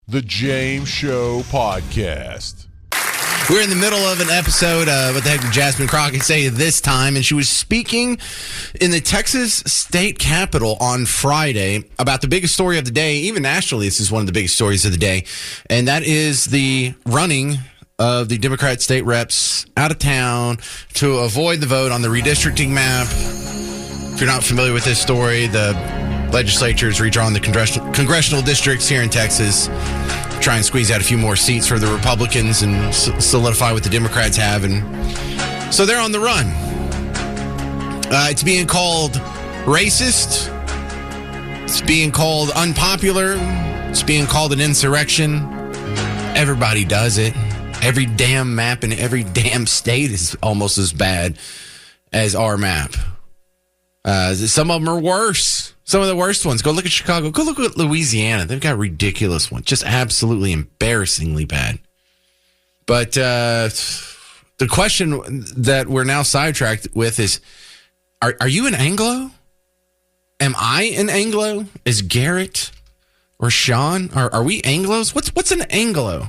The James Show Podcast. We're in the middle of an episode of What the Heck Did Jasmine Crockett Say This Time? And she was speaking in the Texas state capitol on Friday about the biggest story of the day. Even nationally, this is one of the biggest stories of the day. And that is the running of the Democrat state reps out of town to avoid the vote on the redistricting map. If you're not familiar with this story, the legislature is redrawing the congressional districts here in Texas, try and squeeze out a few more seats for the Republicans and solidify what the Democrats have. And so they're on the run. It's being called racist. It's being called unpopular. It's being called an insurrection. Everybody does it. Every damn map in every damn state is almost as bad as our map. Some of them are worse. Some of the worst ones. Go look at Chicago. Go look at Louisiana. They've got ridiculous ones. Just absolutely embarrassingly bad. But the question that we're now sidetracked with is, are you an Anglo? Am I an Anglo? Is Garrett or Sean? Are we Anglos? What's an Anglo?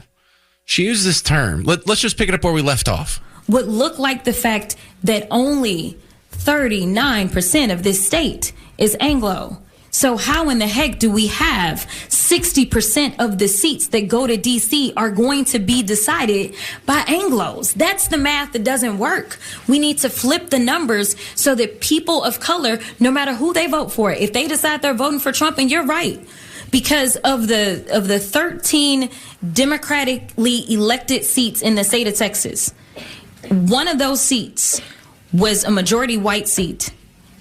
She used this term. Let's just pick it up where we left off. Would look like the fact that only 39% of this state is Anglo. So how in the heck do we have 60% of the seats that go to D.C. are going to be decided by Anglos? That's the math that doesn't work. We need to flip the numbers so that people of color, no matter who they vote for, if they decide they're voting for Trump, and you're right, because of the 13 democratically elected seats in the state of Texas, one of those seats was a majority white seat.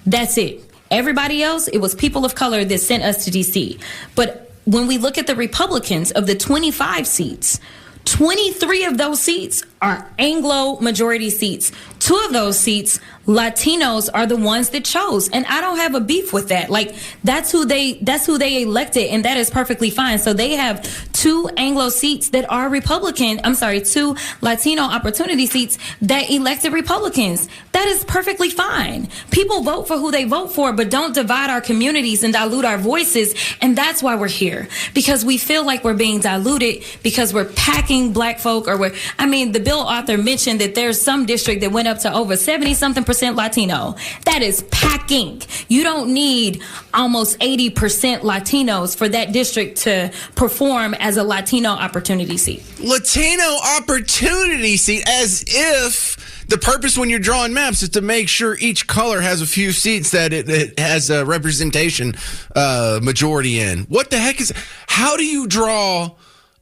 That's it. Everybody else, it was people of color that sent us to D.C. But when we look at the Republicans, of the 25 seats, 23 of those seats are Anglo majority seats. 2 of those seats, Latinos are the ones that chose. And I don't have a beef with that. Like, that's who they elected, and that is perfectly fine. So they have 2 Anglo seats that are Republican. 2 Latino opportunity seats that elected Republicans. That is perfectly fine. People vote for who they vote for, but don't divide our communities and dilute our voices. And that's why we're here. Because we feel like we're being diluted because we're packing black folk, or the bill author mentioned that there's some district that went up to over 70-something% Latino. That is packing. You don't need almost 80% Latinos for that district to perform as a Latino opportunity seat. Latino opportunity seat, as if the purpose when you're drawing maps is to make sure each color has a few seats that it has a representation majority in. What the heck is... How do you draw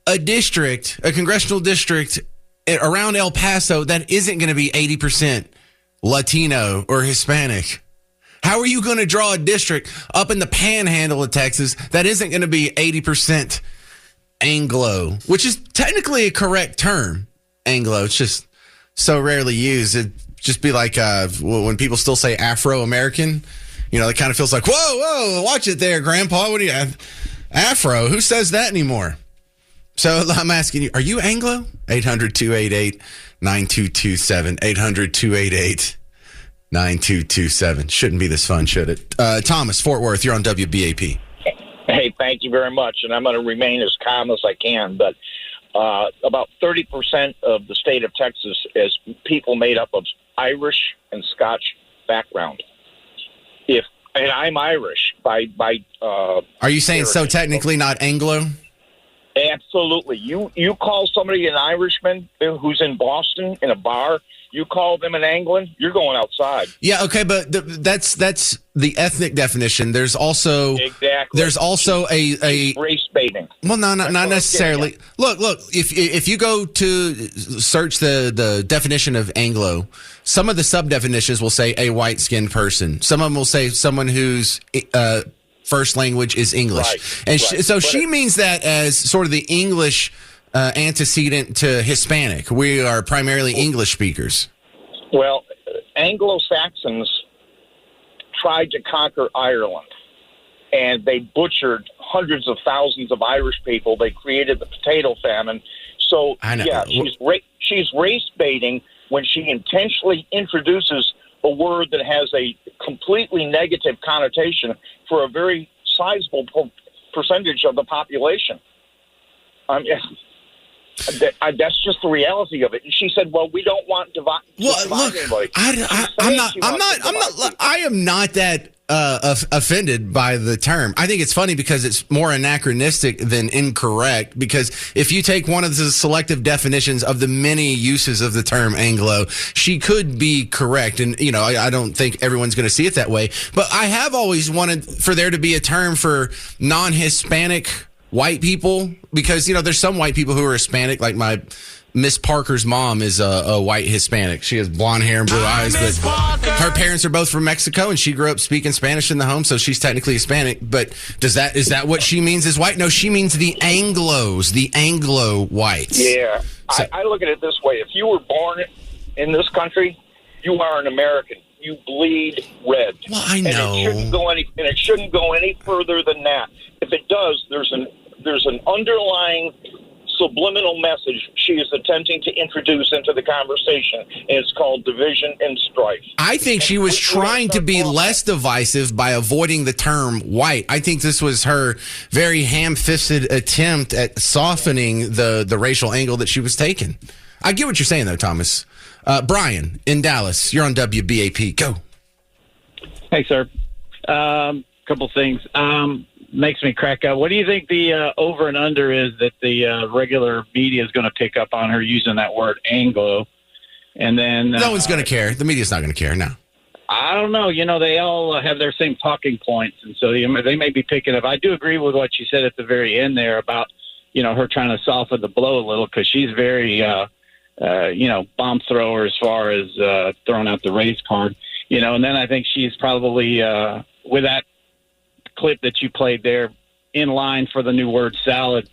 a district, a congressional district around El Paso that isn't going to be 80% Latino or Hispanic? How are you going to draw a district up in the panhandle of Texas that isn't going to be 80% Anglo, which is technically a correct term, Anglo. It's just so rarely used. It'd just be like when people still say Afro-American, it kind of feels like, whoa, watch it there, Grandpa. What do you have? Afro, who says that anymore? So I'm asking you, are you Anglo? 800-288-9227. 800-288-9227. Shouldn't be this fun, should it? Thomas, Fort Worth, you're on WBAP. Hey, thank you very much. And I'm going to remain as calm as I can. But about 30% of the state of Texas is people made up of Irish and Scotch background. And I'm Irish by Are you saying so technically not Anglo? Absolutely. You call somebody an Irishman who's in Boston in a bar, you call them an Anglo, you're going outside. Yeah, okay, but that's the ethnic definition. There's also a race baiting. Well, no, not necessarily. Look. If you go to search the definition of Anglo, some of the sub definitions will say a white skinned person. Some of them will say someone whose first language is English, and she means that as sort of the English antecedent to Hispanic. We are primarily English speakers. Well, Anglo-Saxons tried to conquer Ireland, and they butchered hundreds of thousands of Irish people. They created the potato famine. So, yeah, she's race baiting when she intentionally introduces a word that has a completely negative connotation for a very sizable percentage of the population. That's just the reality of it. And she said, "Well, we don't want to divide anybody." I am not that offended by the term. I think it's funny because it's more anachronistic than incorrect. Because if you take one of the selective definitions of the many uses of the term Anglo, she could be correct. And I don't think everyone's going to see it that way. But I have always wanted for there to be a term for non-Hispanic white people, because there's some white people who are Hispanic, like my Miss Parker's mom is a white Hispanic. She has blonde hair and blue eyes, but her parents are both from Mexico, and she grew up speaking Spanish in the home, so she's technically Hispanic. But is that what she means as white? No, she means the Anglos, the Anglo whites. Yeah, so, I look at it this way: if you were born in this country, you are an American. You bleed red. Well, I know. And it shouldn't go any further than that. If it does, there's an underlying subliminal message she is attempting to introduce into the conversation, and it's called division and strife. I think she was trying to be less divisive by avoiding the term white. I think this was her very ham-fisted attempt at softening the racial angle that she was taking. I get what you're saying, though, Thomas. Brian in Dallas, you're on WBAP. Go. Hey, sir. Couple things. Makes me crack up. What do you think the over and under is that the regular media is going to pick up on her using that word Anglo? And then no one's going to care. The media's not going to care. No. I don't know. They all have their same talking points, and so they may be picking up. I do agree with what you said at the very end there about her trying to soften the blow a little, because she's very bomb thrower as far as throwing out the race card. And then I think she's probably with that clip that you played there in line for the new word salad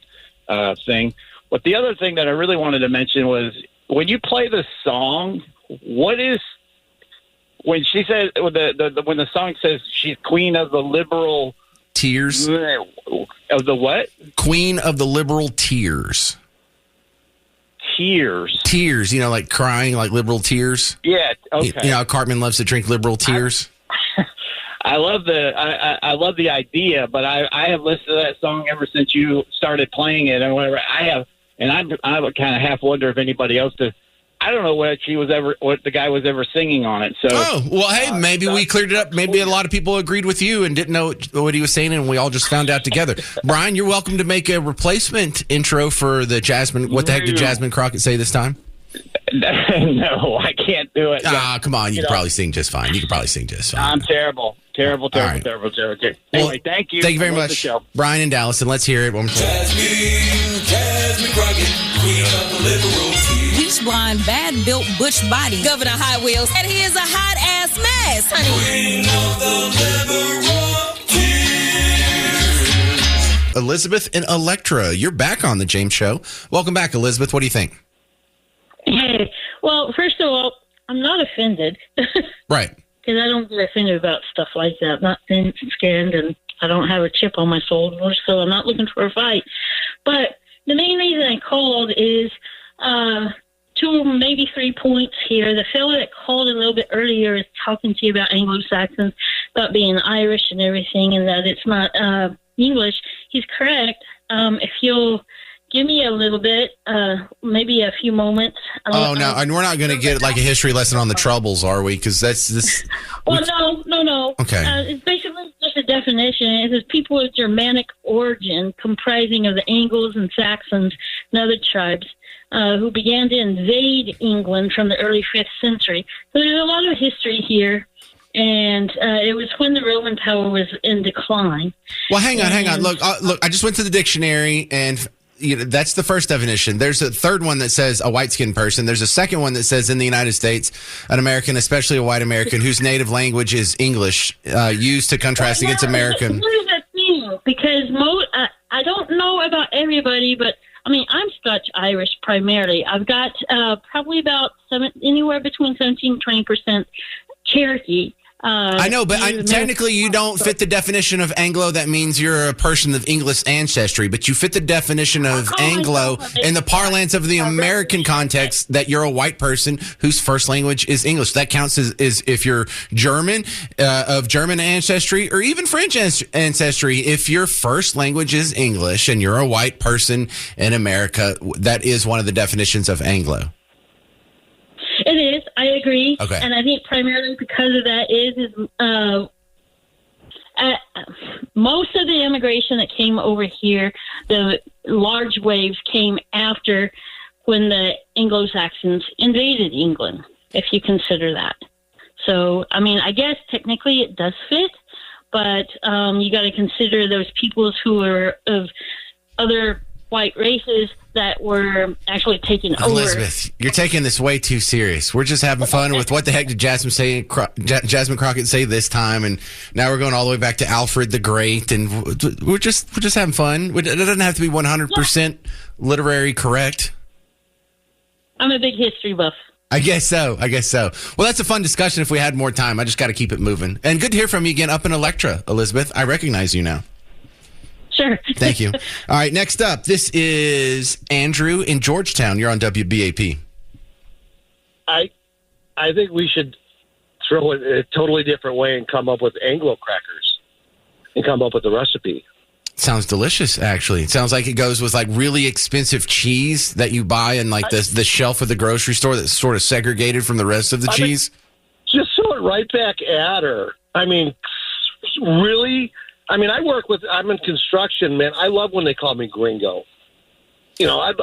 thing. But the other thing that I really wanted to mention was when you play the song, when she says when the song says she's queen of the liberal tears, of the what? Queen of the liberal tears. Tears, like crying, like liberal tears. Yeah, okay. Cartman loves to drink liberal tears. I love the idea, but I have listened to that song ever since you started playing it, and whatever I have, and I would kind of half wonder if anybody else does. I don't know what the guy was ever singing on it. So, hey, maybe we cleared it up. Maybe a lot of people agreed with you and didn't know what he was saying, and we all just found out together. Brian, you're welcome to make a replacement intro for the Jasmine. What the heck did Jasmine Crockett say this time? No, I can't do it. Come on. You can probably sing just fine. I'm terrible. Terrible. Right. Anyway, thank you. Thank you very much, Brian in Dallas, and let's hear it one more time. Jasmine Crockett, queen of the liberal tears. Bleach blonde, bad built butch body, Governor Hot Wheels, and he is a hot ass mess, honey. Queen of the liberal tears. Elizabeth and Electra, you're back on the James Show. Welcome back, Elizabeth. What do you think? Hey, well, first of all, I'm not offended. Right. Because I don't get offended about stuff like that. I'm not thin-skinned, and I don't have a chip on my shoulder, so I'm not looking for a fight. But the main reason I called is 2, maybe 3 points here. The fellow that called a little bit earlier is talking to you about Anglo-Saxons, about being Irish and everything, and that it's not English. He's correct. If you'll give me a little bit, maybe a few moments. No, and we're not going to get like a history lesson on the Troubles, are we? Because that's this. Well, no. Okay. It's basically just a definition. It says people of Germanic origin, comprising of the Angles and Saxons and other tribes, who began to invade England from the early 5th century. So there's a lot of history here. And it was when the Roman power was in decline. Well, hang on. Look, I just went to the dictionary, and that's the first definition. There's a third one that says a white-skinned person. There's a second one that says in the United States, an American, especially a white American, whose native language is English, used to contrast against American. What does that mean? Because I don't know about everybody, but I mean, I'm Scotch-Irish primarily. I've got probably about anywhere between 17 and 20% Cherokee. I know, but technically you don't fit the definition of Anglo. That means you're a person of English ancestry, but you fit the definition of Anglo in the parlance of the American context that you're a white person whose first language is English. That counts as if you're German, of German ancestry, or even French ancestry. If your first language is English and you're a white person in America, that is one of the definitions of Anglo. It is. I agree. Okay. And I think primarily because of that is most of the immigration that came over here, the large waves came after when the Anglo-Saxons invaded England, if you consider that. So, I mean, I guess technically it does fit, but you got to consider those peoples who are of other white races that were actually taken over. Elizabeth, you're taking this way too serious. We're just having fun with what the heck did Jasmine Crockett say this time, and now we're going all the way back to Alfred the Great, and we're just having fun. It doesn't have to be 100% literary correct. I'm a big history buff. I guess so. Well, that's a fun discussion if we had more time. I just got to keep it moving. And good to hear from you again up in Electra, Elizabeth. I recognize you now. Sure. Thank you. All right, next up, this is Andrew in Georgetown. You're on WBAP. I think we should throw it a totally different way and come up with Anglo crackers and come up with a recipe. Sounds delicious, actually. It sounds like it goes with like really expensive cheese that you buy in like the shelf of the grocery store that's sort of segregated from the rest of the cheese. Just throw it right back at her. I mean, really? I mean, I'm in construction, man. I love when they call me gringo. You know,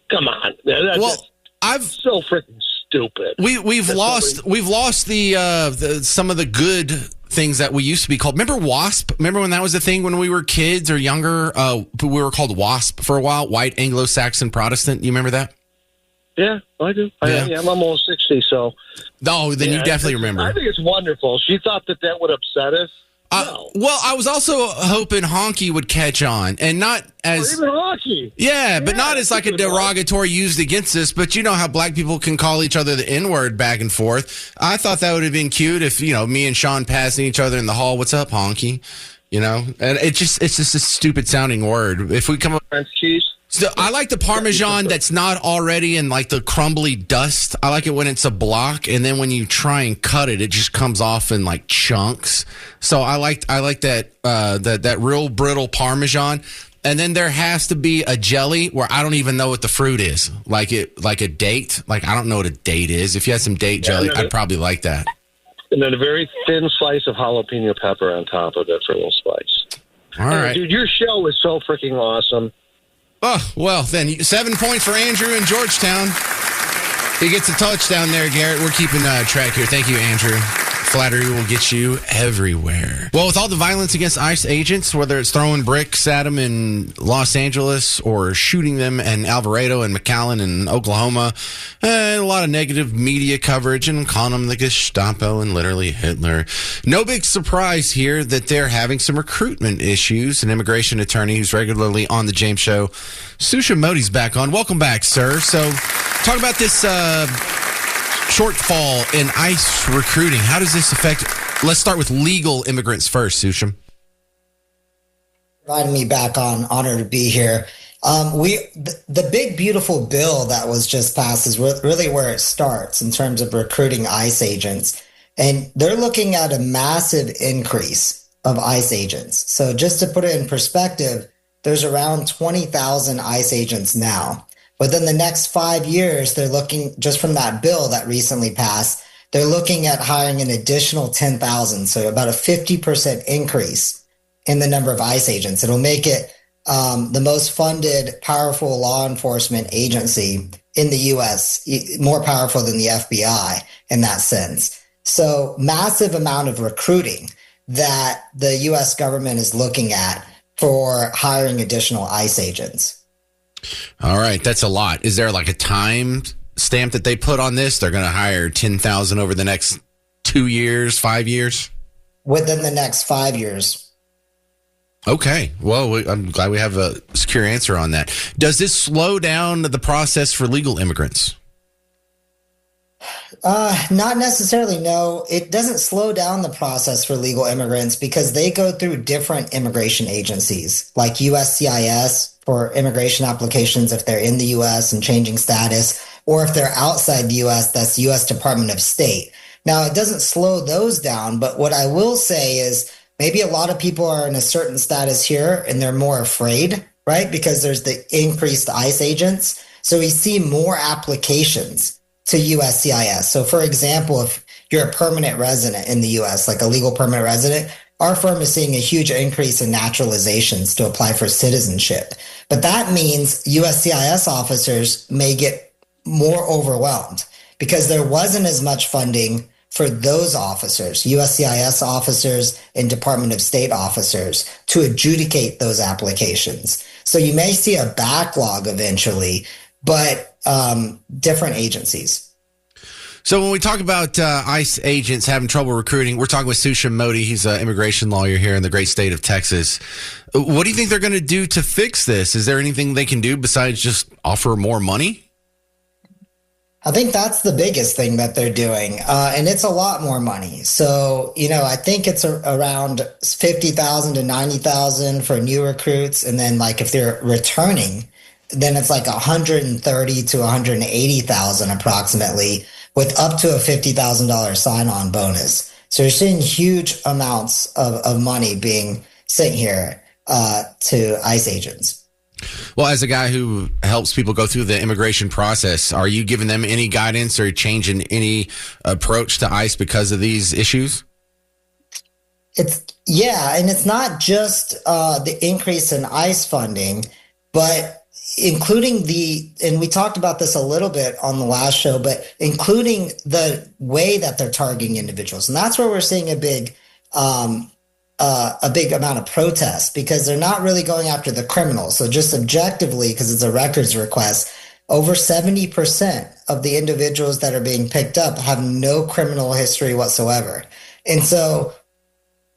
come on. That's so freaking stupid. We've lost the some of the good things that we used to be called. Remember WASP? Remember when that was a thing when we were kids or younger? We were called WASP for a while, White Anglo-Saxon Protestant. You remember that? Yeah, I do. Yeah. I'm almost 60, so. No, then you definitely remember. I think it's wonderful. She thought that would upset us. No. Well, I was also hoping honky would catch on, and not as or even honky. Yeah, but not as like a derogatory used against us. But you know how black people can call each other the N-word back and forth. I thought that would have been cute if me and Sean passing each other in the hall. What's up, honky? And it's just a stupid sounding word. If we come up French cheese. So I like the Parmesan that's not already in like the crumbly dust. I like it when it's a block, and then when you try and cut it, it just comes off in like chunks. So I like that that real brittle Parmesan. And then there has to be a jelly where I don't even know what the fruit is, like a date. Like I don't know what a date is. If you had some date jelly, I'd probably like that. And then a very thin slice of jalapeno pepper on top of it for a little spice. All right, dude, your show is so freaking awesome. Oh, well, then 7 points for Andrew in Georgetown. He gets a touchdown there, Garrett. We're keeping track here. Thank you, Andrew. Flattery will get you everywhere. Well, with all the violence against ICE agents, whether it's throwing bricks at them in Los Angeles or shooting them in Alvarado and McAllen in Oklahoma, a lot of negative media coverage and calling them the Gestapo and literally Hitler. No big surprise here that they're having some recruitment issues. An immigration attorney who's regularly on the James Show, Susha Modi's back on. Welcome back, sir. So talk about this shortfall in ICE recruiting. How does this affect? Let's start with legal immigrants first, Susham. Inviting me back on. Honor to be here. The big beautiful bill that was just passed is really where it starts in terms of recruiting ICE agents, and they're looking at a massive increase of ICE agents. So just to put it in perspective, there's around 20,000 ICE agents now. Within the next 5 years, they're looking, just from that bill that recently passed, they're looking at hiring an additional 10,000. So about a 50% increase in the number of ICE agents. It'll make it the most funded, powerful law enforcement agency in the U.S., more powerful than the FBI in that sense. So massive amount of recruiting that the U.S. government is looking at for hiring additional ICE agents. All right, that's a lot. Is there like a time stamp that they put on this? They're going to hire 10,000 over the next 2 years, 5 years? Within the next 5 years. Okay. Well, I'm glad we have a secure answer on that. Does this slow down the process for legal immigrants? Not necessarily, no. It doesn't slow down the process for legal immigrants because they go through different immigration agencies like USCIS for immigration applications if they're in the US and changing status, or if they're outside the US, that's the US Department of State. Now, it doesn't slow those down, but what I will say is maybe a lot of people are in a certain status here and they're more afraid, right? Because there's the increased ICE agents. So we see more applications to USCIS. So for example, if you're a permanent resident in the US, like a legal permanent resident, our firm is seeing a huge increase in naturalizations to apply for citizenship. But that means USCIS officers may get more overwhelmed because there wasn't as much funding for those officers, USCIS officers and Department of State officers, to adjudicate those applications. So you may see a backlog eventually, but different agencies. So when we talk about ICE agents having trouble recruiting, we're talking with Susha Modi. He's an immigration lawyer here in the great state of Texas. What do you think they're going to do to fix this? Is there anything they can do besides just offer more money? I think that's the biggest thing that they're doing. And it's a lot more money. So, I think it's around 50,000 to 90,000 for new recruits. And then like if they're returning, then it's like 130 to 180,000 approximately, with up to a $50,000 sign-on bonus. So you're seeing huge amounts of money being sent here to ICE agents. Well, as a guy who helps people go through the immigration process, are you giving them any guidance or changing any approach to ICE because of these issues? And it's not just the increase in ICE funding, but including and we talked about this a little bit on the last show, but including the way that they're targeting individuals. And that's where we're seeing a big amount of protest, because they're not really going after the criminals. So just objectively, because it's a records request, over 70% of the individuals that are being picked up have no criminal history whatsoever. And so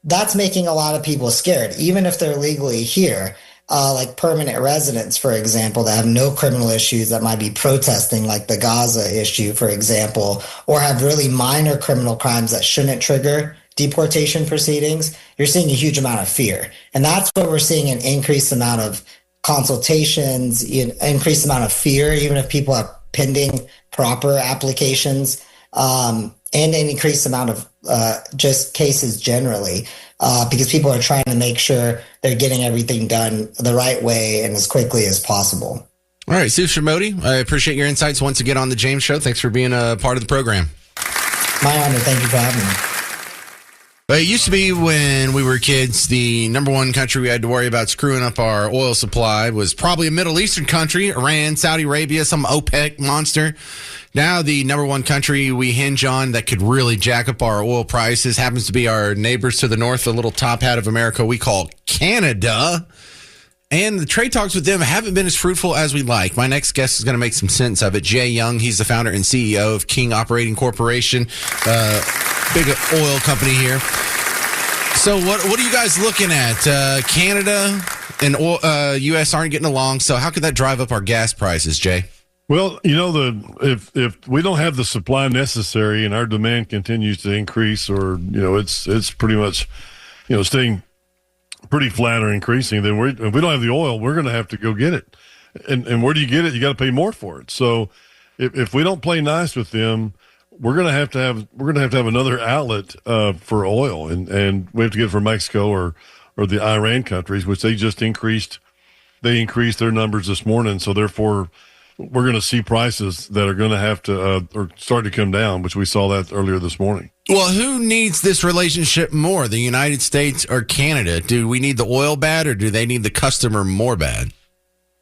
that's making a lot of people scared, even if they're legally here. Like permanent residents, for example, that have no criminal issues that might be protesting, like the Gaza issue, for example, or have really minor criminal crimes that shouldn't trigger deportation proceedings. You're seeing a huge amount of fear. And that's where we're seeing an increased amount of consultations, increased amount of fear, even if people have pending proper applications, and an increased amount of just cases generally. Because people are trying to make sure they're getting everything done the right way and as quickly as possible. All right, Susha Modi, I appreciate your insights once again on the James Show. Thanks for being a part of the program. My honor. Thank you for having me. Well, it used to be when we were kids, the number one country we had to worry about screwing up our oil supply was probably a Middle Eastern country, Iran, Saudi Arabia, some OPEC monster. Now the number one country we hinge on that could really jack up our oil prices happens to be our neighbors to the north, the little top hat of America we call Canada. And the trade talks with them haven't been as fruitful as we'd like. My next guest is going to make some sense of it. Jay Young, he's the founder and CEO of King Operating Corporation, big oil company here. So what are you guys looking at? Canada and U.S. aren't getting along, so how could that drive up our gas prices, Jay? Well, if we don't have the supply necessary and our demand continues to increase, or it's pretty much staying pretty flat or increasing, then if we don't have the oil, we're going to have to go get it. And where do you get it? You got to pay more for it. So if we don't play nice with them, we're going to have to have another outlet for oil, and we have to get it from Mexico or the Iran countries, which they just increased their numbers this morning. So therefore, we're going to see prices that are going to have to or start to come down, which we saw that earlier this morning. Well, who needs this relationship more, the United States or Canada? Do we need the oil bad, or do they need the customer more bad?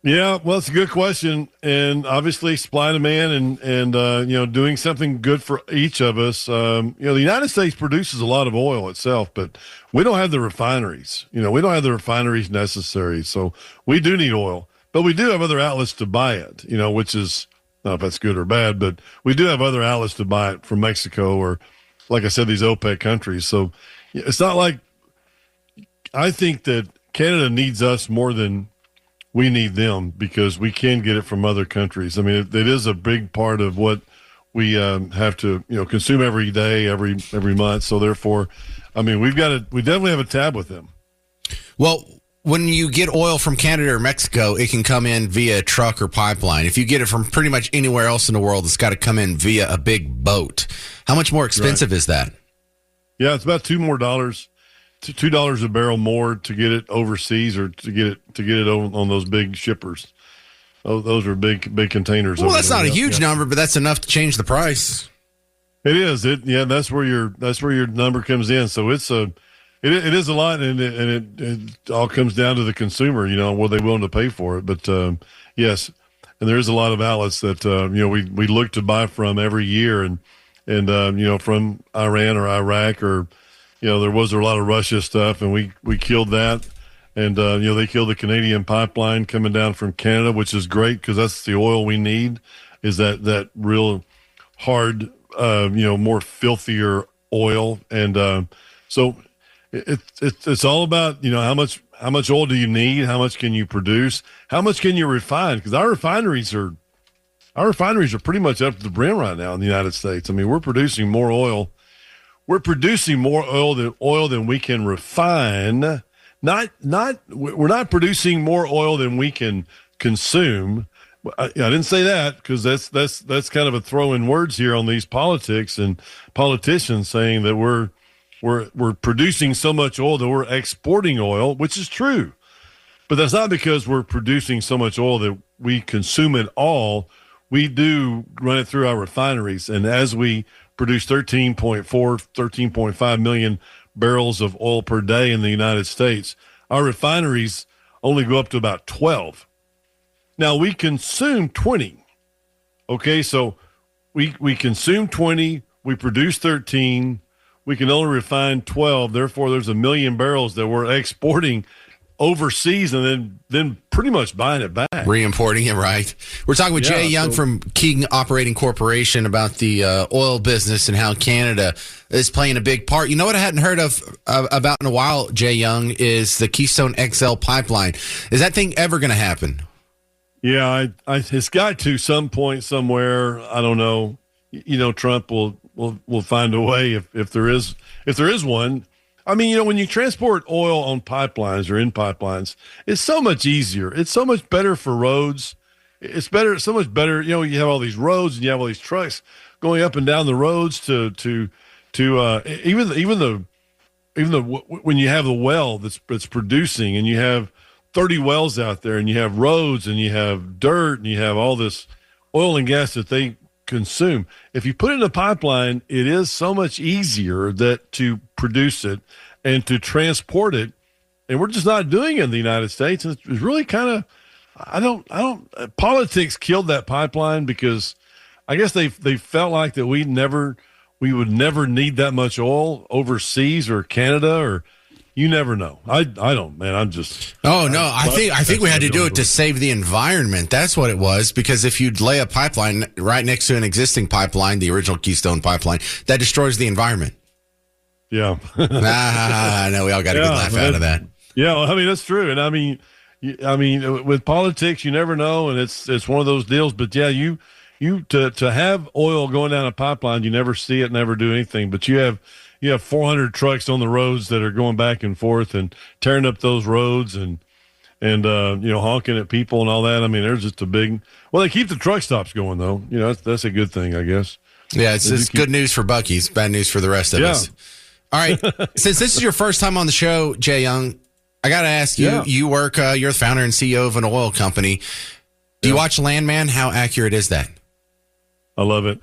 Yeah, well, it's a good question, and obviously supply and demand, and doing something good for each of us. The United States produces a lot of oil itself, but we don't have the refineries. We don't have the refineries necessary, so we do need oil. But we do have other outlets to buy it, which is, I don't know if that's good or bad, but we do have other outlets to buy it from Mexico or, like I said, these OPEC countries. So it's not like, I think that Canada needs us more than we need them, because we can get it from other countries. I mean, it is a big part of what we have to consume every day, every month. So therefore, I mean, we definitely have a tab with them. Well, when you get oil from Canada or Mexico, it can come in via truck or pipeline. If you get it from pretty much anywhere else in the world, it's got to come in via a big boat. How much more expensive is that? Yeah, it's about $2 a barrel more to get it overseas or to get it on those big shippers. Oh, those are big containers. Well, that's not a huge number, but that's enough to change the price. It is. That's where your number comes in. So it is a lot, and it all comes down to the consumer. What they willing to pay for it. But yes, and there is a lot of outlets that we look to buy from every year, and from Iran or Iraq or there was a lot of Russia stuff, and we killed that. And, they killed the Canadian pipeline coming down from Canada, which is great because that's the oil we need, is that real hard, more filthier oil. And so it's all about, how much oil do you need? How much can you produce? How much can you refine? Because our refineries are pretty much up to the brim right now in the United States. I mean, we're producing more oil. We're producing more oil than we can refine. We're not producing more oil than we can consume. I didn't say that because that's kind of a throw in words here on these politics and politicians saying that we're producing so much oil that we're exporting oil, which is true. But that's not because we're producing so much oil that we consume it all. We do run it through our refineries, and as we produce 13.5 million barrels of oil per day in the United States, our refineries only go up to about 12. Now, we consume 20. Okay, so we consume 20, we produce 13, we can only refine 12. Therefore, there's 1 million barrels that we're exporting overseas and then pretty much buying it back. Re-importing it, right? We're talking with Jay Young from King Operating Corporation about the oil business and how Canada is playing a big part. You know what I hadn't heard of about in a while, Jay Young, is the Keystone XL pipeline. Is that thing ever going to happen? Yeah, it's got to some point somewhere. I don't know. Trump will find a way if there is one. I mean, when you transport oil on pipelines or in pipelines, it's so much easier. It's so much better for roads. It's so much better. You have all these roads and you have all these trucks going up and down the roads to even when you have the well that's producing and you have 30 wells out there and you have roads and you have dirt and you have all this oil and gas that they consume. If you put it in a pipeline, it is so much easier to produce it and to transport it. And we're just not doing it in the United States. And it's really kind of, politics killed that pipeline because I guess they felt like that we would never need that much oil overseas or Canada or you never know. I don't, man. I'm just. Oh no, I think we had to do it to save the environment. That's what it was. Because if you'd lay a pipeline right next to an existing pipeline, the original Keystone pipeline, that destroys the environment. Yeah. I know we all got a good laugh out of that. Yeah, well, I mean that's true, and I mean with politics, you never know, and it's one of those deals. But yeah, you to have oil going down a pipeline, you never see it, never do anything. But you have 400 trucks on the roads that are going back and forth and tearing up those roads and honking at people and all that. I mean, there's just they keep the truck stops going though. That's a good thing, I guess. Yeah, it's good news for Buc-ee's, bad news for the rest of us. All right. Since this is your first time on the show, Jay Young, I got to ask you, you work, you're the founder and CEO of an oil company. Do you watch Landman? How accurate is that? I love it.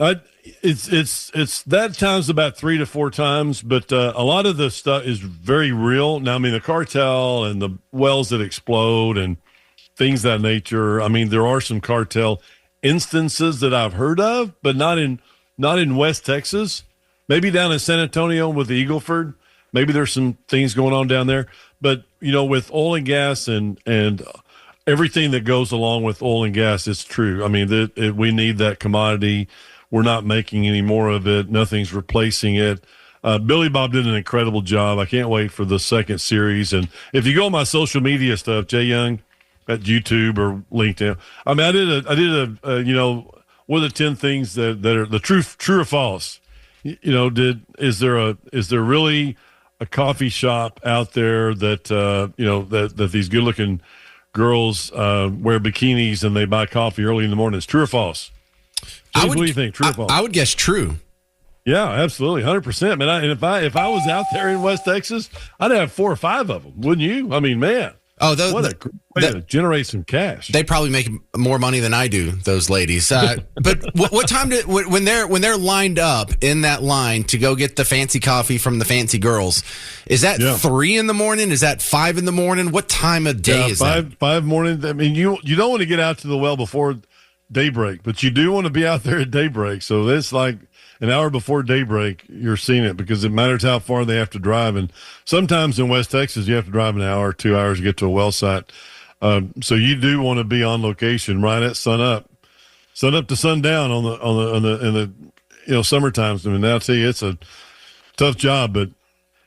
It's that times about 3 to 4 times, but a lot of the stuff is very real. Now, I mean, the cartel and the wells that explode and things of that nature. I mean, there are some cartel instances that I've heard of, but not in West Texas. Maybe down in San Antonio with the Eagle Ford. Maybe there's some things going on down there. But, with oil and gas and everything that goes along with oil and gas, it's true. I mean, we need that commodity. We're not making any more of it. Nothing's replacing it. Billy Bob did an incredible job. I can't wait for the second series. And if you go on my social media stuff, Jay Young at YouTube or LinkedIn, I mean, I did a what are the 10 things that are the true or false? You know, is there really a coffee shop out there that that these good looking girls wear bikinis and they buy coffee early in the morning? It's true or false? James, what do you think? True or false? I would guess true. Yeah, absolutely, 100%, man. And if I was out there in West Texas, I'd have 4 or 5 of them, wouldn't you? I mean, man. Oh, what a great way to generate some cash. They probably make more money than I do, those ladies. But what time when they're lined up in that line to go get the fancy coffee from the fancy girls? Is that 3 in the morning? Is that 5 in the morning? What time of day is that? 5 morning. I mean, you don't want to get out to the well before daybreak, but you do want to be out there at daybreak. So it's like an hour before daybreak, you're seeing it because it matters how far they have to drive. And sometimes in West Texas, you have to drive an hour or 2 hours to get to a well site. So you do want to be on location right at sun up to sundown in the summer times. I mean, I'll tell you, it's a tough job, but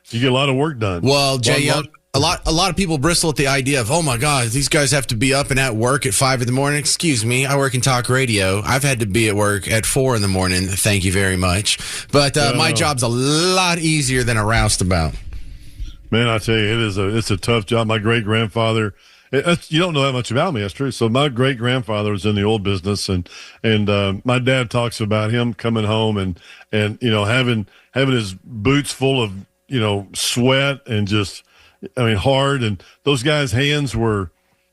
you get a lot of work done. Well, Jay, a lot of people bristle at the idea of, oh my God, these guys have to be up and at work at 5 in the morning. Excuse me, I work in talk radio. I've had to be at work at 4 in the morning. Thank you very much. But my job's a lot easier than a roustabout. Man, I tell you, it's a tough job. My great grandfather. You don't know that much about me. That's true. So my great grandfather was in the oil business, and my dad talks about him coming home and having his boots full of sweat and just. I mean, hard, and those guys' hands were,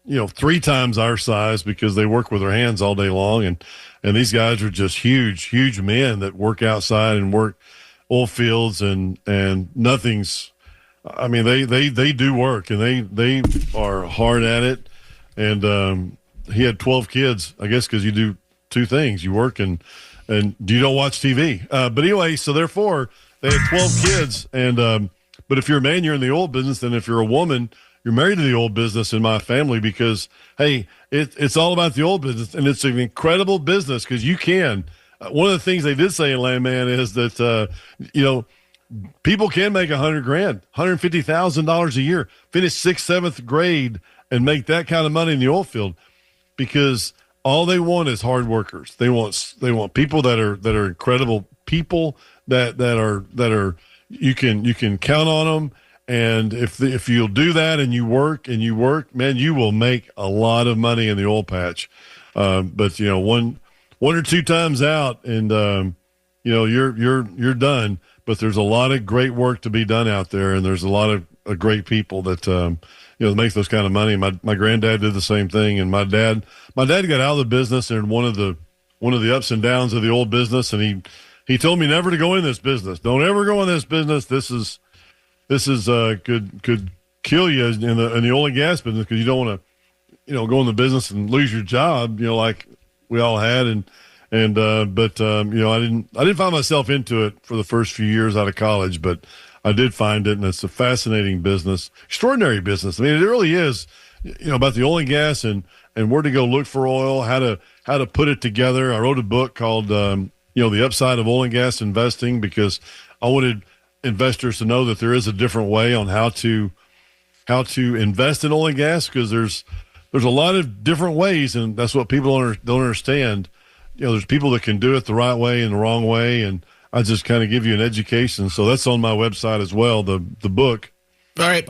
3 times our size because they work with their hands all day long, and these guys are just huge men that work outside and work oil fields, and nothing's. I mean, they do work, and they are hard at it, and he had 12 kids, I guess, because you do 2 things: you work and you don't watch TV. But anyway, so therefore they had 12 kids, and. But if you're a man, you're in the oil business, and if you're a woman, you're married to the oil business in my family because, hey, it's all about the oil business, and it's an incredible business because you can. One of the things they did say in Landman is that, people can make $100,000, $150,000 a year, finish 6th, 7th grade, and make that kind of money in the oil field because all they want is hard workers. They want people that are incredible people that are. You can count on them, and if you'll do that and you work, man, you will make a lot of money in the oil patch. But one or 2 times out, and you're done. But there's a lot of great work to be done out there, and there's a lot of great people that make those kind of money. My granddad did the same thing, and my dad got out of the business in one of the ups and downs of the oil business, and he told me never to go in this business. Don't ever go in this business. This is could kill you in the oil and gas business because you don't want to, go in the business and lose your job. Like we all had, but I didn't find myself into it for the first few years out of college, but I did find it, and it's a fascinating business, extraordinary business. I mean, it really is, about the oil and gas and where to go look for oil, how to put it together. I wrote a book called. The upside of oil and gas investing because I wanted investors to know that there is a different way on how to invest in oil and gas because there's a lot of different ways, and that's what people don't understand. There's people that can do it the right way and the wrong way, and I just kind of give you an education. So that's on my website as well, the book. All right.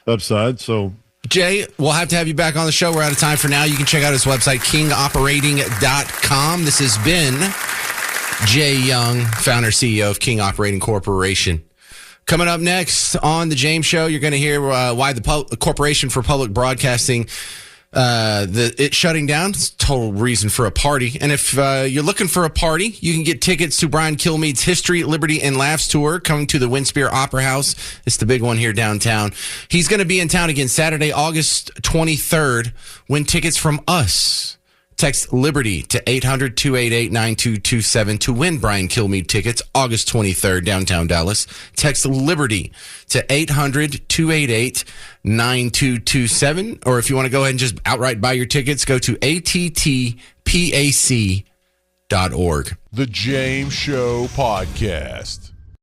Upside. So Jay, we'll have to have you back on the show. We're out of time for now. You can check out his website, kingoperating.com. This has been Jay Young, founder, CEO of King Operating Corporation. Coming up next on The James Show, you're going to hear why the Corporation for Public Broadcasting, it's shutting down. It's a total reason for a party. And if you're looking for a party, you can get tickets to Brian Kilmeade's History, Liberty, and Laughs tour coming to the Winspear Opera House. It's the big one here downtown. He's going to be in town again Saturday, August 23rd. Win tickets from us. Text Liberty to 800-288-9227 to win Brian Kilmeade tickets August 23rd, downtown Dallas. Text Liberty to 800-288-9227. Or if you want to go ahead and just outright buy your tickets, go to attpac.org. The James Show Podcast.